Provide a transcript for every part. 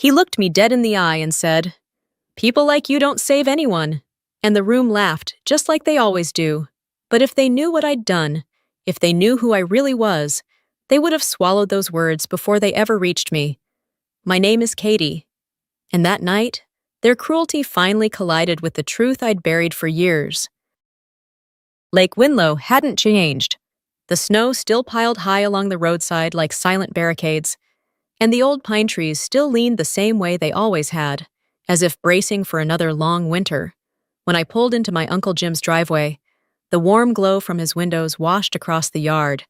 He looked me dead in the eye and said, "People like you don't save anyone." And the room laughed, just like they always do. But if they knew what I'd done, if they knew who I really was, they would have swallowed those words before they ever reached me. My name is Katie. And that night, their cruelty finally collided with the truth I'd buried for years. Lake Winlow hadn't changed. The snow still piled high along the roadside like silent barricades, and the old pine trees still leaned the same way they always had, as if bracing for another long winter. When I pulled into my Uncle Jim's driveway, the warm glow from his windows washed across the yard,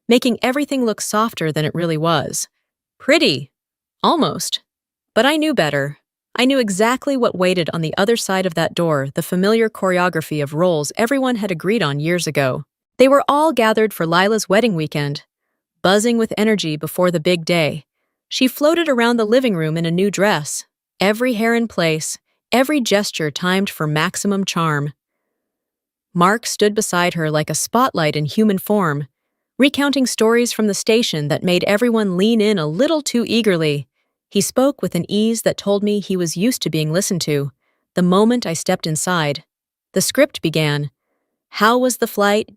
making everything look softer than it really was. Pretty. Almost. But I knew better. I knew exactly what waited on the other side of that door, the familiar choreography of roles everyone had agreed on years ago. They were all gathered for Lila's wedding weekend, buzzing with energy before the big day. She floated around the living room in a new dress, every hair in place, every gesture timed for maximum charm. Mark stood beside her like a spotlight in human form, recounting stories from the station that made everyone lean in a little too eagerly. He spoke with an ease that told me he was used to being listened to. The moment I stepped inside, the script began. How was the flight?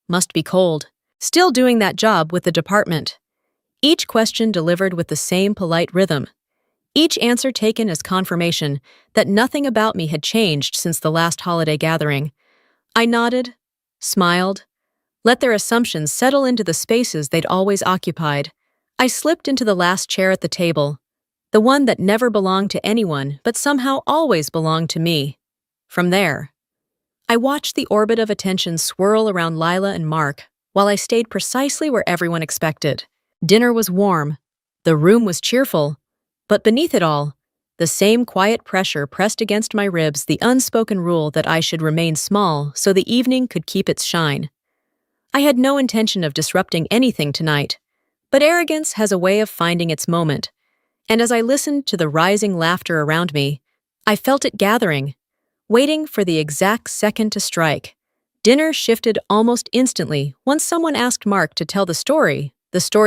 Must be cold. Still doing that job with the department. Each question delivered with the same polite rhythm. Each answer taken as confirmation that nothing about me had changed since the last holiday gathering. I nodded, smiled, let their assumptions settle into the spaces they'd always occupied. I slipped into the last chair at the table, the one that never belonged to anyone but somehow always belonged to me. From there, I watched the orbit of attention swirl around Lila and Mark while I stayed precisely where everyone expected. Dinner was warm, the room was cheerful, but beneath it all, the same quiet pressure pressed against my ribs, the unspoken rule that I should remain small so the evening could keep its shine. I had no intention of disrupting anything tonight, but arrogance has a way of finding its moment, and as I listened to the rising laughter around me, I felt it gathering, waiting for the exact second to strike. Dinner shifted almost instantly once someone asked Mark to tell the story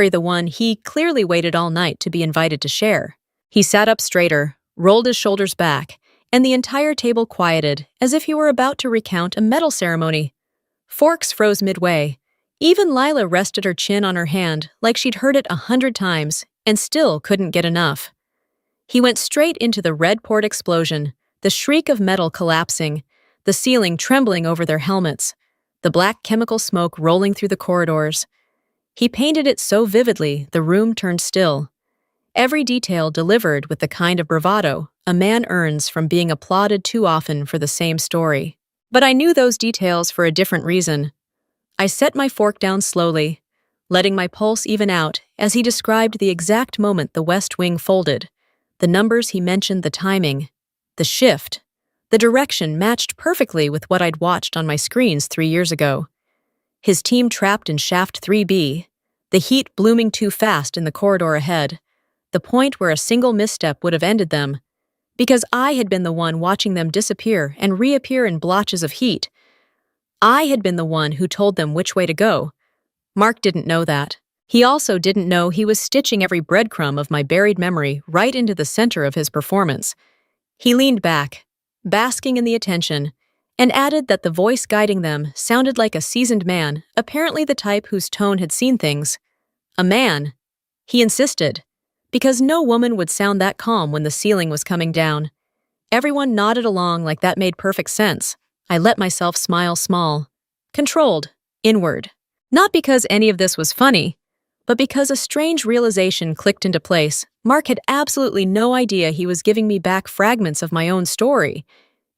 the one he clearly waited all night to be invited to share. He sat up straighter, rolled his shoulders back, and the entire table quieted as if he were about to recount a medal ceremony. Forks froze midway. Even Lila rested her chin on her hand like she'd heard it 100 times and still couldn't get enough. He went straight into the red port explosion, the shriek of metal collapsing, the ceiling trembling over their helmets, the black chemical smoke rolling through the corridors. He painted it so vividly the room turned still. Every detail delivered with the kind of bravado a man earns from being applauded too often for the same story. But I knew those details for a different reason. I set my fork down slowly, letting my pulse even out as he described the exact moment the West Wing folded. The numbers he mentioned, the timing, the shift, the direction matched perfectly with what I'd watched on my screens 3 years ago. His team trapped in Shaft 3B, the heat blooming too fast in the corridor ahead, the point where a single misstep would have ended them, because I had been the one watching them disappear and reappear in blotches of heat. I had been the one who told them which way to go. Mark didn't know that. He also didn't know he was stitching every breadcrumb of my buried memory right into the center of his performance. He leaned back, basking in the attention, and added that the voice guiding them sounded like a seasoned man, apparently the type whose tone had seen things. A man, he insisted, because no woman would sound that calm when the ceiling was coming down. Everyone nodded along like that made perfect sense. I let myself smile small, controlled, inward. Not because any of this was funny, but because a strange realization clicked into place. Mark had absolutely no idea he was giving me back fragments of my own story,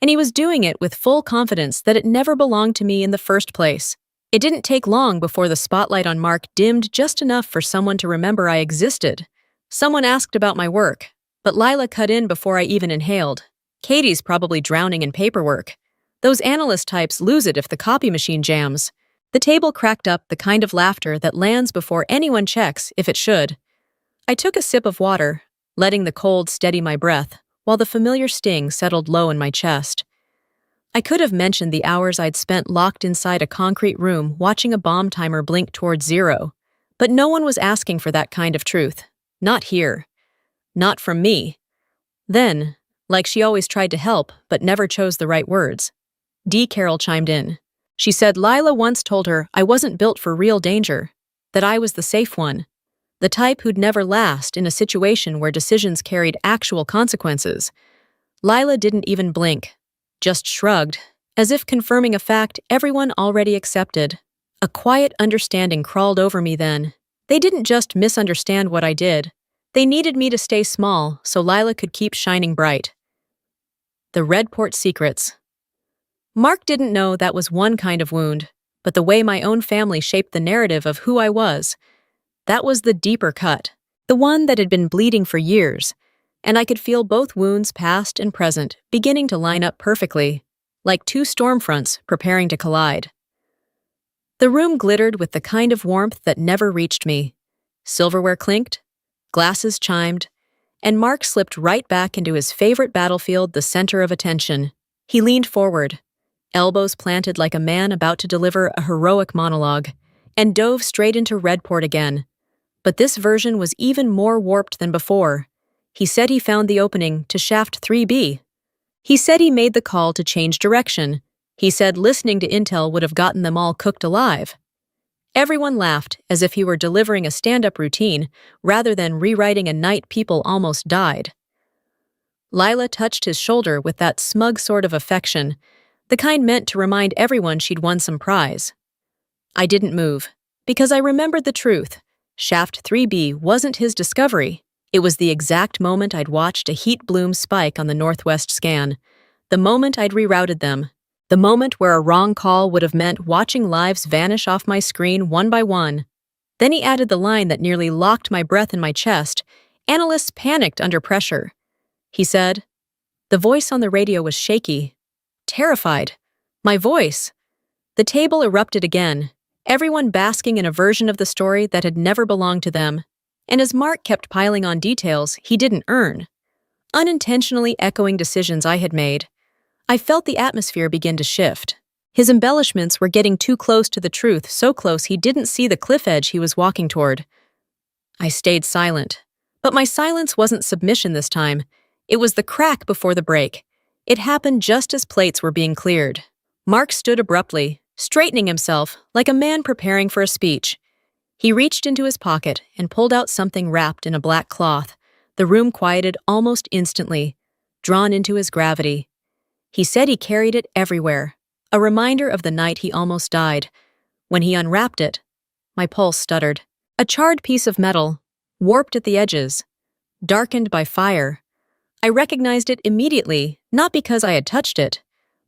and he was doing it with full confidence that it never belonged to me in the first place. It didn't take long before the spotlight on Mark dimmed just enough for someone to remember I existed. Someone asked about my work, but Lila cut in before I even inhaled. Katie's probably drowning in paperwork. Those analyst types lose it if the copy machine jams. The table cracked up, the kind of laughter that lands before anyone checks if it should. I took a sip of water, letting the cold steady my breath, while the familiar sting settled low in my chest. I could have mentioned the hours I'd spent locked inside a concrete room watching a bomb timer blink towards 0, but no one was asking for that kind of truth. Not here. Not from me. Then, like she always tried to help but never chose the right words, D. Carol chimed in. She said Lila once told her I wasn't built for real danger, that I was the safe one, the type who'd never last in a situation where decisions carried actual consequences. Lila didn't even blink, just shrugged, as if confirming a fact everyone already accepted. A quiet understanding crawled over me then. They didn't just misunderstand what I did. They needed me to stay small so Lila could keep shining bright. The Redport Secrets. Mark didn't know that was one kind of wound, but the way my own family shaped the narrative of who I was, that was the deeper cut, the one that had been bleeding for years, and I could feel both wounds, past and present, beginning to line up perfectly, like two storm fronts preparing to collide. The room glittered with the kind of warmth that never reached me. Silverware clinked, glasses chimed, and Mark slipped right back into his favorite battlefield, the center of attention. He leaned forward, elbows planted like a man about to deliver a heroic monologue, and dove straight into Redport again. But this version was even more warped than before. He said he found the opening to Shaft 3B. He said he made the call to change direction. He said listening to intel would have gotten them all cooked alive. Everyone laughed as if he were delivering a stand-up routine rather than rewriting a night people almost died. Lila touched his shoulder with that smug sort of affection, the kind meant to remind everyone she'd won some prize. I didn't move, because I remembered the truth. Shaft 3B wasn't his discovery. It was the exact moment I'd watched a heat bloom spike on the northwest scan, the moment I'd rerouted them, the moment where a wrong call would have meant watching lives vanish off my screen one by one. Then he added the line that nearly locked my breath in my chest. Analysts panicked under pressure. He said, the voice on the radio was shaky, terrified. My voice. The table erupted again, everyone basking in a version of the story that had never belonged to them. And as Mark kept piling on details he didn't earn, unintentionally echoing decisions I had made, I felt the atmosphere begin to shift. His embellishments were getting too close to the truth, so close he didn't see the cliff edge he was walking toward. I stayed silent. But my silence wasn't submission this time. It was the crack before the break. It happened just as plates were being cleared. Mark stood abruptly, straightening himself like a man preparing for a speech. He reached into his pocket and pulled out something wrapped in a black cloth. The room quieted almost instantly, drawn into his gravity. He said he carried it everywhere, a reminder of the night he almost died. When he unwrapped it, my pulse stuttered. A charred piece of metal, warped at the edges, darkened by fire. I recognized it immediately, not because I had touched it,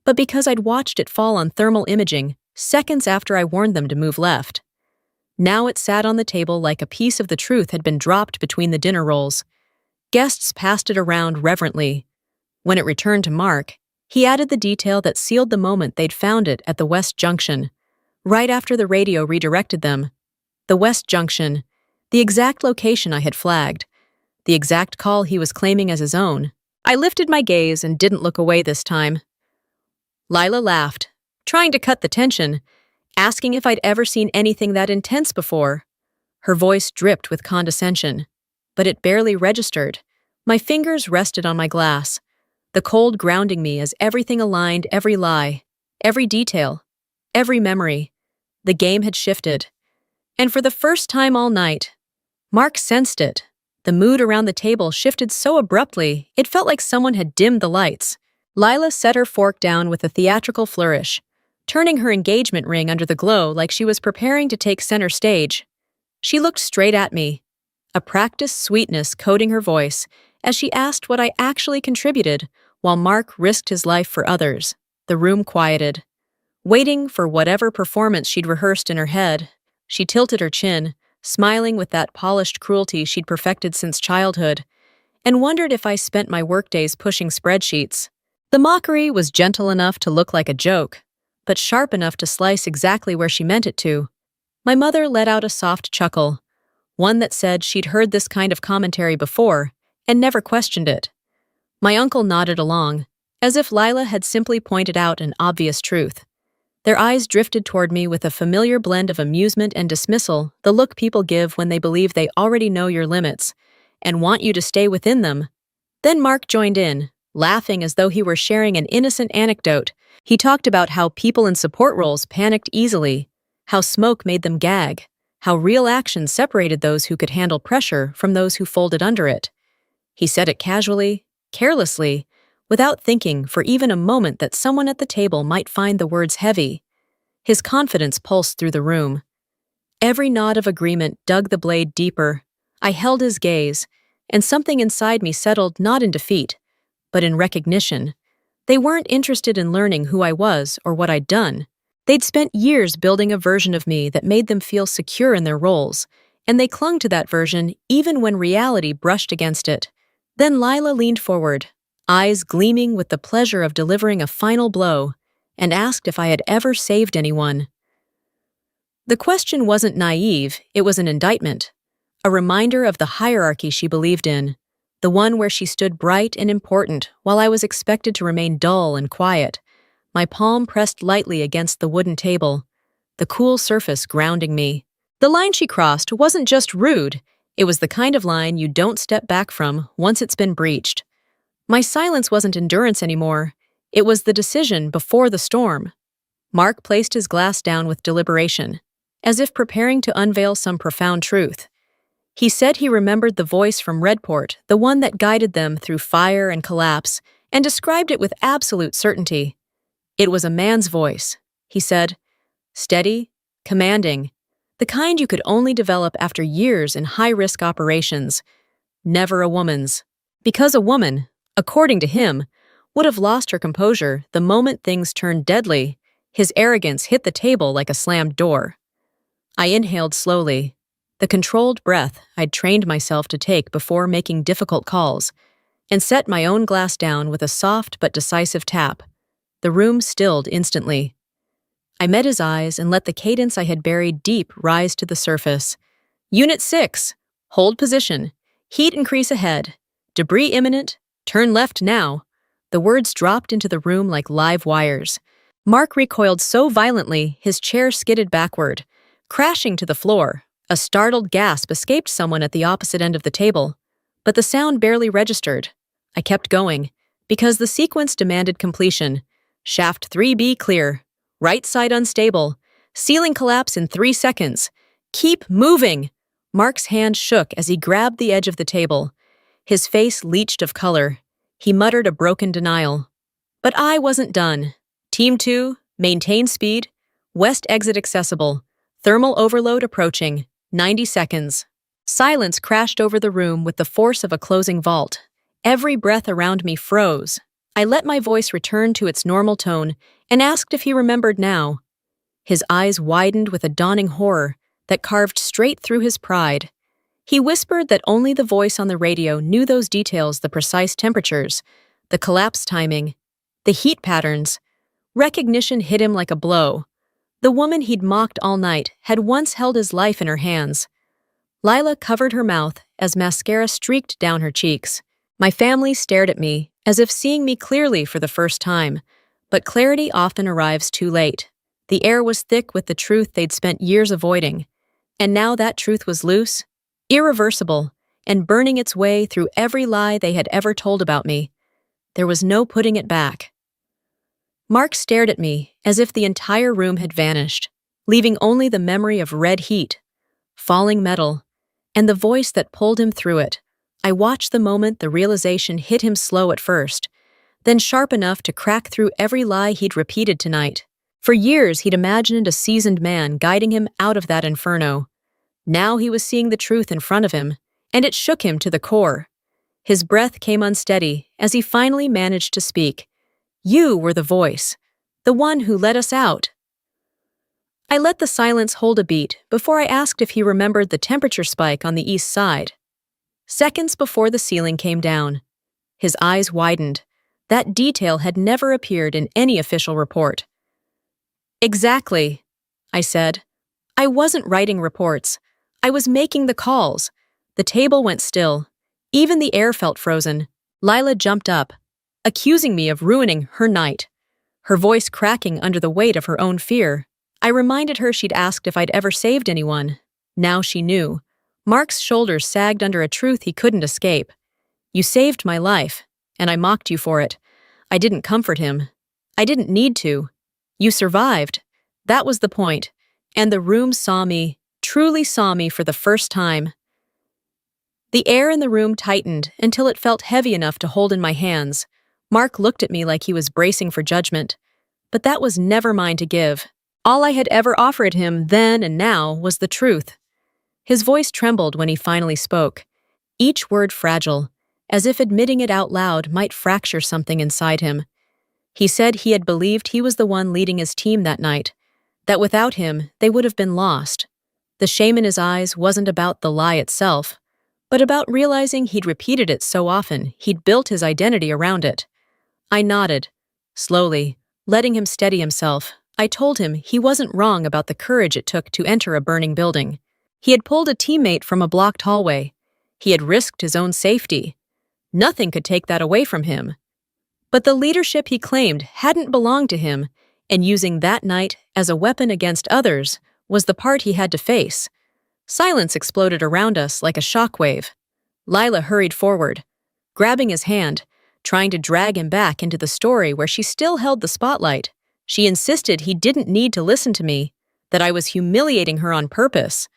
but because I'd watched it fall on thermal imaging seconds after I warned them to move left. Now it sat on the table like a piece of the truth had been dropped between the dinner rolls. Guests passed it around reverently. When it returned to Mark, he added the detail that sealed the moment they'd found it at the West Junction, right after the radio redirected them. The West Junction, the exact location I had flagged, the exact call he was claiming as his own. I lifted my gaze and didn't look away this time. Lila laughed, trying to cut the tension, asking if I'd ever seen anything that intense before. Her voice dripped with condescension, but it barely registered. My fingers rested on my glass, the cold grounding me as everything aligned, every lie, every detail, every memory. The game had shifted. And for the first time all night, Mark sensed it. The mood around the table shifted so abruptly, it felt like someone had dimmed the lights. Lila set her fork down with a theatrical flourish, turning her engagement ring under the glow like she was preparing to take center stage. She looked straight at me, a practiced sweetness coating her voice as she asked what I actually contributed, while Mark risked his life for others. The room quieted, waiting for whatever performance she'd rehearsed in her head. She tilted her chin, smiling with that polished cruelty she'd perfected since childhood, and wondered if I spent my workdays pushing spreadsheets. The mockery was gentle enough to look like a joke, but sharp enough to slice exactly where she meant it to. My mother let out a soft chuckle, one that said she'd heard this kind of commentary before and never questioned it. My uncle nodded along, as if Lila had simply pointed out an obvious truth. Their eyes drifted toward me with a familiar blend of amusement and dismissal, the look people give when they believe they already know your limits, and want you to stay within them. Then Mark joined in, laughing as though he were sharing an innocent anecdote. He talked about how people in support roles panicked easily, how smoke made them gag, how real action separated those who could handle pressure from those who folded under it. He said it casually, carelessly, without thinking for even a moment that someone at the table might find the words heavy. His confidence pulsed through the room. Every nod of agreement dug the blade deeper. I held his gaze, and something inside me settled not in defeat, but in recognition. They weren't interested in learning who I was or what I'd done. They'd spent years building a version of me that made them feel secure in their roles, and they clung to that version even when reality brushed against it. Then Lila leaned forward, eyes gleaming with the pleasure of delivering a final blow, and asked if I had ever saved anyone. The question wasn't naive, it was an indictment, a reminder of the hierarchy she believed in, the one where she stood bright and important while I was expected to remain dull and quiet, my palm pressed lightly against the wooden table, the cool surface grounding me. The line she crossed wasn't just rude, it was the kind of line you don't step back from once it's been breached. My silence wasn't endurance anymore, it was the decision before the storm. Mark placed his glass down with deliberation, as if preparing to unveil some profound truth. He said he remembered the voice from Redport, the one that guided them through fire and collapse, and described it with absolute certainty. It was a man's voice, he said. Steady, commanding, the kind you could only develop after years in high-risk operations. Never a woman's. Because a woman, according to him, would have lost her composure the moment things turned deadly. His arrogance hit the table like a slammed door. I inhaled slowly, the controlled breath I'd trained myself to take before making difficult calls, and set my own glass down with a soft but decisive tap. The room stilled instantly. I met his eyes and let the cadence I had buried deep rise to the surface. Unit 6, hold position. Heat increase ahead. Debris imminent. Turn left now. The words dropped into the room like live wires. Mark recoiled so violently his chair skidded backward, crashing to the floor. A startled gasp escaped someone at the opposite end of the table, but the sound barely registered. I kept going, because the sequence demanded completion. Shaft 3B clear. Right side unstable. Ceiling collapse in 3 seconds. Keep moving! Mark's hand shook as he grabbed the edge of the table. His face leached of color. He muttered a broken denial. But I wasn't done. Team 2, maintain speed. West exit accessible. Thermal overload approaching. 90 seconds. Silence crashed over the room with the force of a closing vault. Every breath around me froze. I let my voice return to its normal tone and asked if he remembered now. His eyes widened with a dawning horror that carved straight through his pride. He whispered that only the voice on the radio knew those details, the precise temperatures, the collapse timing, the heat patterns. Recognition hit him like a blow. The woman he'd mocked all night had once held his life in her hands. Lila covered her mouth as mascara streaked down her cheeks. My family stared at me, as if seeing me clearly for the first time, but clarity often arrives too late. The air was thick with the truth they'd spent years avoiding, and now that truth was loose, irreversible, and burning its way through every lie they had ever told about me. There was no putting it back. Mark stared at me as if the entire room had vanished, leaving only the memory of red heat, falling metal, and the voice that pulled him through it. I watched the moment the realization hit him slow at first, then sharp enough to crack through every lie he'd repeated tonight. For years, he'd imagined a seasoned man guiding him out of that inferno. Now he was seeing the truth in front of him, and it shook him to the core. His breath came unsteady as he finally managed to speak. You were the voice, the one who let us out. I let the silence hold a beat before I asked if he remembered the temperature spike on the east side. Seconds before the ceiling came down. His eyes widened. That detail had never appeared in any official report. Exactly, I said. I wasn't writing reports. I was making the calls. The table went still. Even the air felt frozen. Lila jumped up, accusing me of ruining her night, her voice cracking under the weight of her own fear. I reminded her she'd asked if I'd ever saved anyone. Now she knew. Mark's shoulders sagged under a truth he couldn't escape. You saved my life, and I mocked you for it. I didn't comfort him. I didn't need to. You survived. That was the point. And the room saw me, truly saw me for the first time. The air in the room tightened until it felt heavy enough to hold in my hands. Mark looked at me like he was bracing for judgment. But that was never mine to give. All I had ever offered him then and now was the truth. His voice trembled when he finally spoke, each word fragile, as if admitting it out loud might fracture something inside him. He said he had believed he was the one leading his team that night, that without him, they would have been lost. The shame in his eyes wasn't about the lie itself, but about realizing he'd repeated it so often he'd built his identity around it. I nodded, slowly, letting him steady himself. I told him he wasn't wrong about the courage it took to enter a burning building. He had pulled a teammate from a blocked hallway. He had risked his own safety. Nothing could take that away from him. But the leadership he claimed hadn't belonged to him, and using that night as a weapon against others was the part he had to face. Silence exploded around us like a shockwave. Lila hurried forward, grabbing his hand, trying to drag him back into the story where she still held the spotlight. She insisted he didn't need to listen to me, that I was humiliating her on purpose.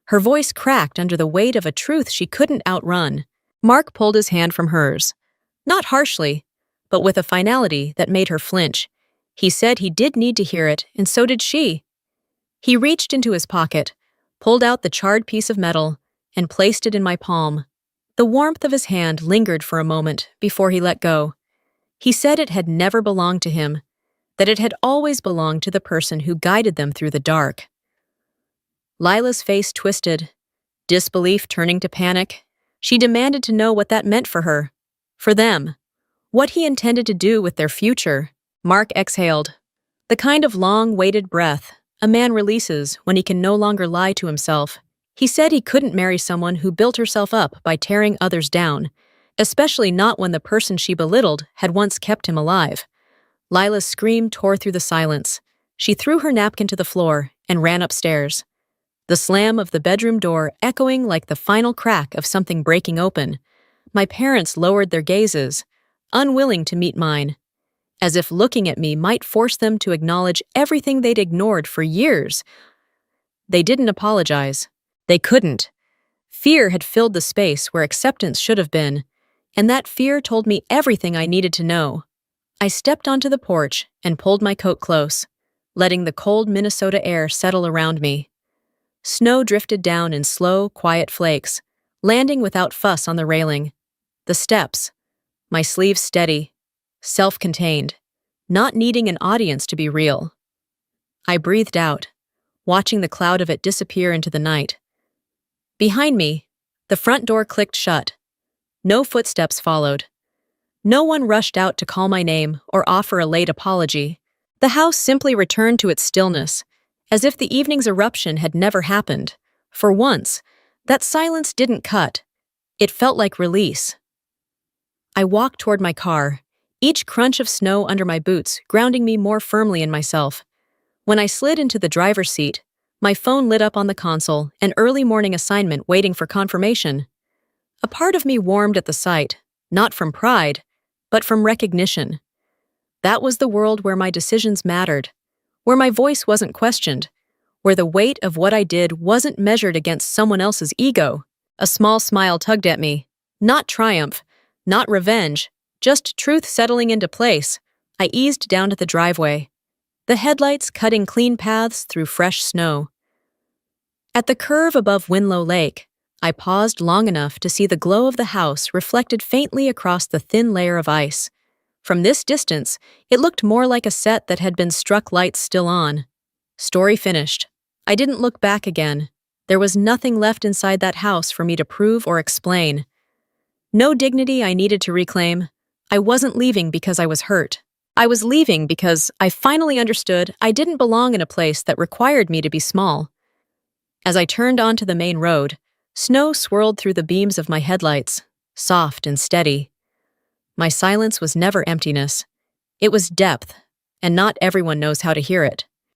Her voice cracked under the weight of a truth she couldn't outrun. Mark pulled his hand from hers, not harshly, but with a finality that made her flinch. He said he did need to hear it, and so did she. He reached into his pocket, pulled out the charred piece of metal, and placed it in my palm. The warmth of his hand lingered for a moment before he let go. He said it had never belonged to him, that it had always belonged to the person who guided them through the dark. Lila's face twisted, disbelief turning to panic. She demanded to know what that meant for her, for them, what he intended to do with their future. Mark exhaled, the kind of long-waited breath a man releases when he can no longer lie to himself. He said he couldn't marry someone who built herself up by tearing others down, especially not when the person she belittled had once kept him alive. Lila's scream tore through the silence. She threw her napkin to the floor and ran upstairs, the slam of the bedroom door echoing like the final crack of something breaking open. My parents lowered their gazes, unwilling to meet mine, as if looking at me might force them to acknowledge everything they'd ignored for years. They didn't apologize. They couldn't. Fear had filled the space where acceptance should have been, and that fear told me everything I needed to know. I stepped onto the porch and pulled my coat close, letting the cold Minnesota air settle around me. Snow drifted down in slow, quiet flakes, landing without fuss on the railing. The steps, my sleeves steady, self-contained, not needing an audience to be real. I breathed out, watching the cloud of it disappear into the night. Behind me, the front door clicked shut. No footsteps followed. No one rushed out to call my name or offer a late apology. The house simply returned to its stillness, as if the evening's eruption had never happened. For once, that silence didn't cut. It felt like release. I walked toward my car, each crunch of snow under my boots grounding me more firmly in myself. When I slid into the driver's seat, my phone lit up on the console, an early morning assignment waiting for confirmation. A part of me warmed at the sight, not from pride, but from recognition. That was the world where my decisions mattered, where my voice wasn't questioned, where the weight of what I did wasn't measured against someone else's ego. A small smile tugged at me. Not triumph, not revenge, just truth settling into place. I eased down to the driveway, the headlights cutting clean paths through fresh snow. At the curve above Winlow Lake, I paused long enough to see the glow of the house reflected faintly across the thin layer of ice. From this distance, it looked more like a set that had been struck lights still on. Story finished. I didn't look back again. There was nothing left inside that house for me to prove or explain. No dignity I needed to reclaim. I wasn't leaving because I was hurt. I was leaving because I finally understood I didn't belong in a place that required me to be small. As I turned onto the main road, snow swirled through the beams of my headlights, soft and steady. My silence was never emptiness. It was depth, and not everyone knows how to hear it.